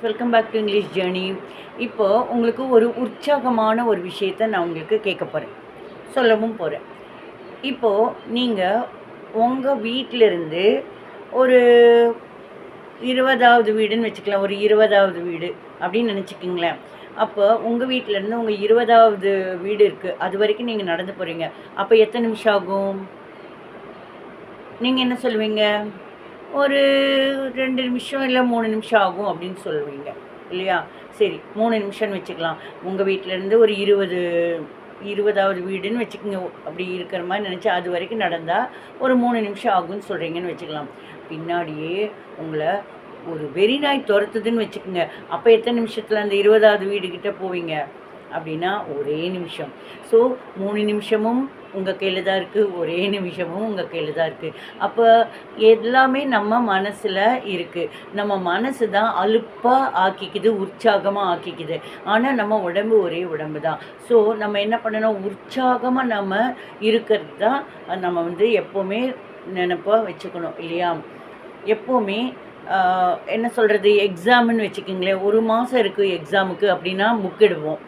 Welcome back to English journey. இப்போ உங்களுக்கு ஒரு உற்சாகமான ஒரு விஷயத்த நான் உங்களுக்கு கேட்க போகிறேன், சொல்லவும் போகிறேன். இப்போது நீங்கள் உங்கள் வீட்டிலிருந்து ஒரு 20வது வீடுன்னு வச்சுக்கலாம், ஒரு 20வது வீடு அப்படின்னு நினச்சிக்கிங்களேன். அப்போ உங்கள் வீட்டிலேருந்து உங்கள் 20வது வீடு இருக்குது, அது வரைக்கும் நீங்கள் நடந்து போகிறீங்க. அப்போ எத்தனை நிமிஷம் ஆகும்? நீங்கள் என்ன சொல்லுவீங்க? ஒரு 2 நிமிஷம் இல்லை 3 நிமிஷம் ஆகும் அப்படின்னு சொல்லுவீங்க இல்லையா? சரி, 3 நிமிஷம்னு வச்சுக்கலாம். உங்கள் வீட்டிலேருந்து ஒரு 20வது வீடுன்னு வச்சுக்கோங்க. அப்படி இருக்கிற மாதிரி நினச்சி அது வரைக்கும் நடந்தால் ஒரு 3 நிமிஷம் ஆகும்னு சொல்கிறீங்கன்னு வச்சுக்கலாம். பின்னாடியே உங்களை ஒரு வெறி நாய் துரத்துதுன்னு வச்சுக்கோங்க. அப்போ எத்தனை நிமிஷத்தில் அந்த 20வது வீடுக்கிட்ட போவீங்க அப்படின்னா ஒரே நிமிஷம். ஸோ 3 நிமிஷமும் உங்கள் கையில் தான் இருக்குது, ஒரே நிமிஷமும் உங்கள் கையில் தான் இருக்குது. அப்போ எல்லாமே நம்ம மனசில் இருக்குது. நம்ம மனசு தான் அலுப்பாக ஆக்கிக்குது, உற்சாகமாக ஆக்கிக்குது. ஆனால் நம்ம உடம்பு ஒரே உடம்பு தான். ஸோ நம்ம என்ன பண்ணணும்? உற்சாகமாக நம்ம இருக்கிறது தான் நம்ம எப்போவுமே நினப்பாக வச்சுக்கணும் இல்லையா? எப்போவுமே என்ன சொல்கிறது, எக்ஸாமுன்னு வச்சுக்கிங்களேன். ஒரு மாதம் இருக்குது எக்ஸாமுக்கு அப்படின்னா புக் எடுப்போம்.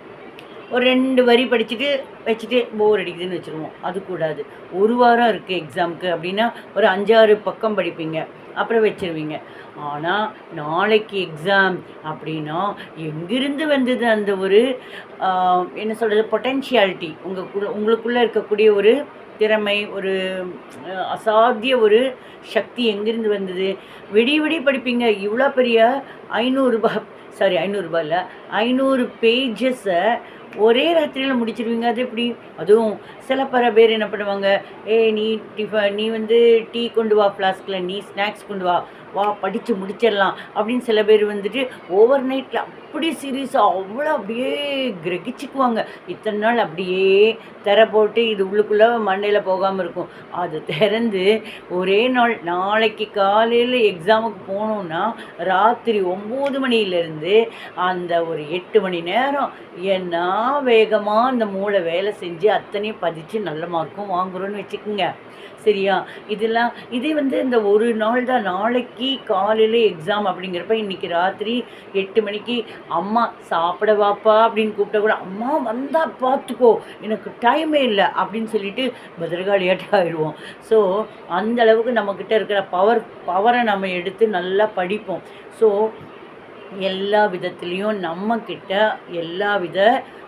ஒரு 2 வரி படிச்சுட்டு வச்சுட்டு போர் அடிக்குதுன்னு வச்சுருவோம். அது கூடாது. ஒரு வாரம் இருக்குது எக்ஸாமுக்கு அப்படின்னா ஒரு 5-6 பக்கம் படிப்பீங்க, அப்புறம் வச்சுருவீங்க. ஆனால் நாளைக்கு எக்ஸாம் அப்படின்னா எங்கிருந்து வந்தது அந்த ஒரு என்ன சொல்கிறது, பொட்டென்ஷியாலிட்டி, உங்களுக்குள்ளே இருக்கக்கூடிய ஒரு திறமை, ஒரு அசாத்திய ஒரு சக்தி எங்கேருந்து வந்தது? விடிய படிப்பீங்க. இவ்வளோ பெரிய 500 ரூபா இல்லை, 500 பேஜஸை ஒரே ராத்திரியில் முடிச்சிருவீங்க. அது எப்படி? அதுவும் சில பேர் என்ன பண்ணுவாங்க, நீ நீ டீ கொண்டு வா ஃப்ளாஸ்கில், நீ ஸ்நாக்ஸ் கொண்டு வா படித்து முடிச்சிடலாம் அப்படின்னு சில பேர் ஓவர் நைட்டில் அப்படி சீரியஸாக அவ்வளோ அப்படியே கிரகிச்சுக்குவாங்க. இத்தனை நாள் அப்படியே திரை போட்டு இது உள்ளுக்குள்ளே மண்டையில் போகாமல் இருக்கும். அது திறந்து ஒரே நாள், நாளைக்கு காலையில் எக்ஸாமுக்கு போகணுன்னா ராத்திரி 9 மணிலேருந்து அந்த ஒரு 8 மணி நேரம் என்ன வேகமாக அந்த மூளை வேலை செஞ்சு அத்தனையும் பதிச்சு நல்ல மார்க்கும் வாங்குறோன்னு வச்சுக்கோங்க. சரியா? இதே இந்த ஒரு நாள் தான். நாளைக்கு காலையில் எக்ஸாம் அப்படிங்கிறப்ப இன்றைக்கி ராத்திரி 8 மணிக்கு அம்மா சாப்பிட வாப்பா அப்படின்னு கூப்பிட்டா கூட, அம்மா வந்தால் பார்த்துக்கோ எனக்கு டைமே இல்லை அப்படின்னு சொல்லிட்டு பத்திரகாளியாட்ட ஆகிடுவோம். ஸோ அந்தளவுக்கு நம்மக்கிட்ட இருக்கிற பவரை நம்ம எடுத்து நல்லா படிப்போம். ஸோ எல்லா விதத்துலேயும் நம்மக்கிட்ட எல்லா வித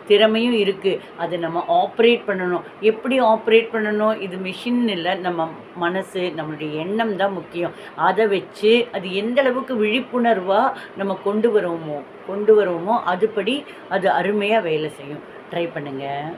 திறமையும் இருக்குது. அதை நம்ம ஆப்ரேட் பண்ணணும். எப்படி ஆப்ரேட் பண்ணணும்? இது மிஷின் இல்லை, நம்ம மனசு, நம்மளுடைய எண்ணம் தான் முக்கியம். அதை வச்சு அது எந்த அளவுக்கு விழிப்புணர்வாக நம்ம கொண்டு வருவோமோ அதுபடி அது அருமையாக வேலை செய்யும். ட்ரை பண்ணுங்கள்.